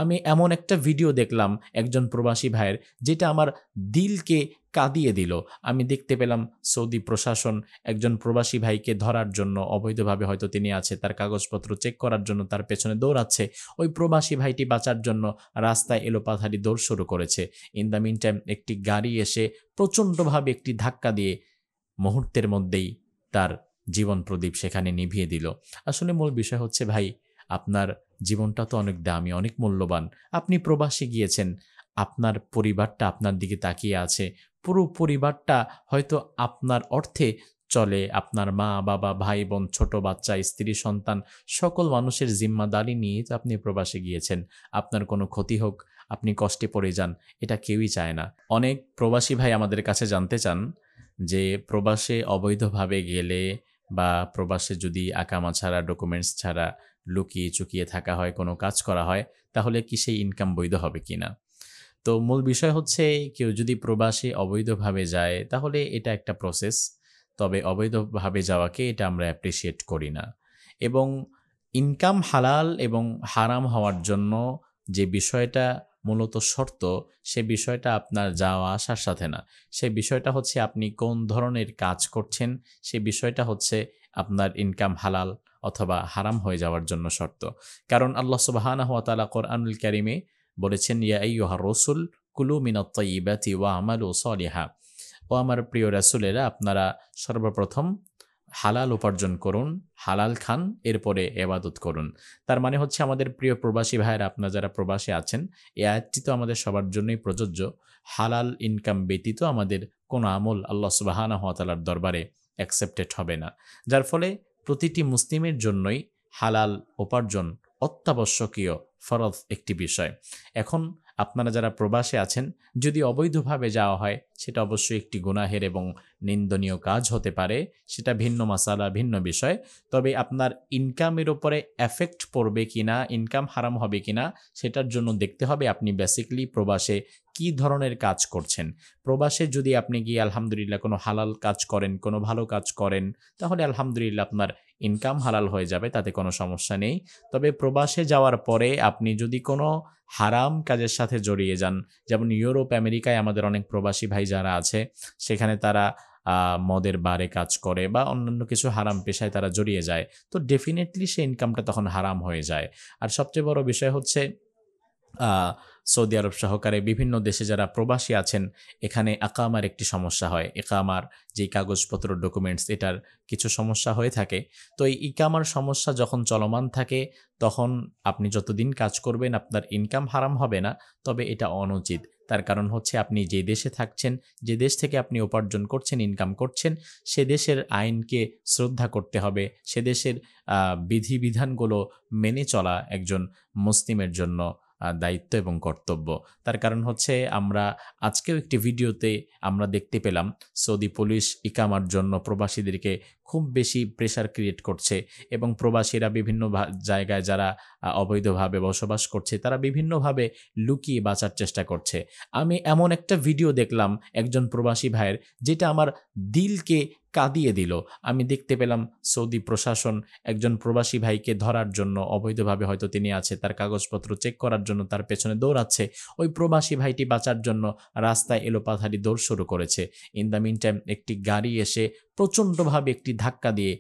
আমি এমন একটা ভিডিও দেখলাম একজন প্রবাসী ভাইয়ের, যেটা আমার দিলকে কাঁদিয়ে দিল। আমি দেখতে পেলাম সৌদি প্রশাসন একজন প্রবাসী ভাইকে ধরার জন্য, অবৈধভাবে হয়তো তিনি আছে, তার কাগজপত্র চেক করার জন্য তার পেছনে দৌড়াচ্ছে। ওই প্রবাসী ভাইটি বাঁচার জন্য রাস্তায় এলোপাথারি দৌড় শুরু করেছে। ইন দ্য মিন টাইম একটি গাড়ি এসে প্রচণ্ডভাবে একটি ধাক্কা দিয়ে মুহূর্তের মধ্যেই তার জীবন প্রদীপ সেখানে নিভিয়ে দিল। আসলে মূল বিষয় হচ্ছে ভাই, আপনার জীবনটা তো অনেক দামি, অনেক মূল্যবান। আপনি প্রবাসে গিয়েছেন, আপনার পরিবারটা আপনার দিকে তাকিয়ে আছে। পুরো পরিবারটা হয়তো আপনার অর্থে চলে। আপনার মা, বাবা, ভাই, বোন, ছোট বাচ্চা, স্ত্রী, সন্তান সকল মানুষের জিম্মাদারি নিয়ে তো আপনি প্রবাসে গিয়েছেন। আপনার কোনো ক্ষতি হোক, আপনি কষ্টে পড়ে যান, এটা কেউই চায় না। অনেক প্রবাসী ভাই আমাদের কাছে জানতে চান যে প্রবাসে অবৈধভাবে গেলে বা প্রবাসে যদি আকামা ছাড়া, ডকুমেন্টস ছাড়া লুকিয়ে চুকিয়ে থাকা হয়, কোনো কাজ করা হয়, তাহলে কি সেই ইনকাম বৈধ হবে কিনা? তো মূল বিষয় হচ্ছে, কেউ যদি প্রবাসে অবৈধভাবে যায় তাহলে এটা একটা প্রসেস। তবে অবৈধভাবে যাওয়াকে এটা আমরা অ্যাপ্রিসিয়েট করি না। এবং ইনকাম হালাল এবং হারাম হওয়ার জন্য যে বিষয়টা মূলত শর্ত, সে বিষয়টা আপনার যাওয়া আসার সাথে না। সে বিষয়টা হচ্ছে আপনি কোন ধরনের কাজ করছেন, সে বিষয়টা হচ্ছে আপনার ইনকাম হালাল অথবা হারাম হয়ে যাওয়ার জন্য শর্ত। কারণ আল্লাহ সুবহানাহু ওয়া তাআলা কোরআনুল কারীমে বলেছেন, ইয়া আইয়ুহার রাসূল কুলু মিনাত তাইয়্যিবাতি ওয়া আমালু সলিহা। ও আমার প্রিয় রাসূলেরা, আপনারা সর্বপ্রথম হালাল উপার্জন করুন, হালাল খান, এরপরে ইবাদত করুন। তার মানে হচ্ছে আমাদের প্রিয় প্রবাসী ভাইয়েরা, আপনারা যারা প্রবাসে আছেন, এই আয়াতটি তো আমাদের সবার জন্যই প্রযোজ্য। হালাল ইনকাম ব্যতীত আমাদের কোনো আমল আল্লাহ সুবহানাহু ওয়া তাআলার দরবারে অ্যাকসেপ্টেড হবে না। যার ফলে প্রতিটি মুসলিমের জন্যই হালাল উপার্জন অত্যাবশ্যকীয়, ফরজ একটি বিষয়। এখন আপনারা যারা প্রবাসে আছেন, যদি অবৈধভাবে যাওয়া হয়, সেটা অবশ্যই একটি গুনাহের এবং নিন্দনীয় কাজ হতে পারে। সেটা ভিন্ন মাসালা, ভিন্ন বিষয়। তবে আপনার ইনকামের উপরে এফেক্ট পড়বে কিনা, ইনকাম হারাম হবে কিনা, সেটার জন্য দেখতে হবে আপনি বেসিক্যালি প্রবাসে কী ধরনের কাজ করছেন। প্রবাসে যদি আপনি গিয়ে আলহামদুলিল্লাহ কোনো হালাল কাজ করেন, কোনো ভালো কাজ করেন, তাহলে আলহামদুলিল্লাহ আপনার ইনকাম হালাল হয়ে যাবে, তাতে কোনো সমস্যা নেই। তবে প্রবাসে যাওয়ার পরে আপনি যদি কোনো হারাম কাজের সাথে জড়িয়ে যান, যেমন ইউরোপ, আমেরিকায় আমাদের অনেক প্রবাসী ভাই যারা আছে, সেখানে তারা মদের বারে কাজ করে বা অন্যান্য কিছু হারাম পেশায় তারা জড়িয়ে যায়। তো ডেফিনিটলি সে ইনকামটা তখন হারাম হয়ে যায়। আর সবচেয়ে বড় বিষয় হচ্ছে, আ সৌদি আরব সহকারে বিভিন্ন দেশে যারা প্রবাসী আছেন, এখানে আকামার একটি সমস্যা হয়। ইকামার যেই কাগজপত্র, ডকুমেন্টস, এটার কিছু সমস্যা হয়ে থাকে। তো এই ইকামার সমস্যা যখন চলমান থাকে, তখন আপনি যতদিন কাজ করবেন আপনার ইনকাম হারাম হবে না, তবে এটা অনুচিত। তার কারণ হচ্ছে আপনি যে দেশে থাকছেন, যে দেশ থেকে আপনি উপার্জন করছেন, ইনকাম করছেন, সে দেশের আইনকে শ্রদ্ধা করতে হবে। সে দেশের বিধিবিধানগুলো মেনে চলা একজন মুসলিমের জন্য দায়িত্ব এবং কর্তব্য। তার কারণ হচ্ছে, আমরা আজকেও একটি ভিডিওতে আমরা দেখতে পেলাম সৌদি পুলিশ ইকামার জন্য প্রবাসীদেরকে খুব বেশি প্রেশার ক্রিয়েট করছে এবং প্রবাসীরা বিভিন্ন জায়গায় যারা অবৈধভাবে বসবাস করছে, তারা বিভিন্নভাবে লুকিয়ে বাঁচার চেষ্টা করছে। আমি এমন একটা ভিডিও দেখলাম একজন প্রবাসী ভাইয়ের, যেটা আমার দিলকে কাঁদিয়ে দিল। আমি দেখতে পেলাম সৌদি প্রশাসন একজন প্রবাসী ভাইকে ধরার জন্য, অবৈধভাবে হয়তো তিনি আছে, তার কাগজপত্র চেক করার জন্য তার পেছনে দৌড়াচ্ছে। ওই প্রবাসী ভাইটি বাঁচার জন্য রাস্তায় এলোপাথারি দৌড় শুরু করেছে। ইন দ্য মিন টাইম একটি গাড়ি এসে প্রচণ্ডভাবে একটি ধাক্কা দিয়ে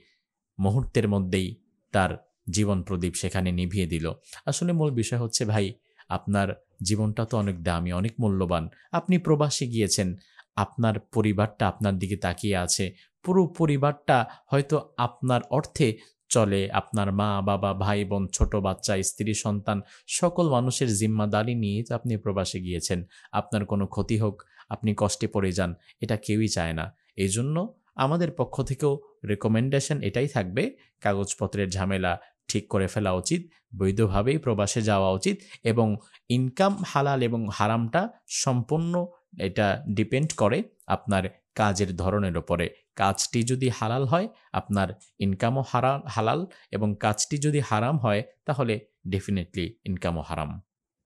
মুহূর্তের মধ্যেই তার জীবন প্রদীপ সেখানে নিভিয়ে দিল। আসলে মূল বিষয় হচ্ছে ভাই, আপনার জীবনটা তো অনেক দামি, অনেক মূল্যবান। আপনি প্রবাসে গিয়েছেন, আপনার পরিবারটা আপনার দিকে তাকিয়ে আছে। পুরো পরিবারটা হয়তো আপনার অর্থে চলে। আপনার মা, বাবা, ভাই, বোন, ছোট বাচ্চা, স্ত্রী, সন্তান সকল মানুষের জিম্মাদারি নিয়ে তো আপনি প্রবাসে গিয়েছেন। আপনার কোনো ক্ষতি হোক, আপনি কষ্টে পড়ে যান, এটা কেউই চায় না। এজন্য আমাদের পক্ষ থেকেও রিকমেন্ডেশন এটাই থাকবে, কাগজপত্রের ঝামেলা ঠিক করে ফেলা উচিত, বৈধভাবেই প্রবাসে যাওয়া উচিত এবং ইনকাম হালাল এবং হারামটা সম্পূর্ণ এটা ডিপেন্ড করে আপনার কাজের ধরনের উপরে। কাজটি যদি হালাল হয়, আপনার ইনকামও হালাল, এবং কাজটি যদি হারাম হয়, তাহলে ডেফিনিটলি ইনকামও হারাম।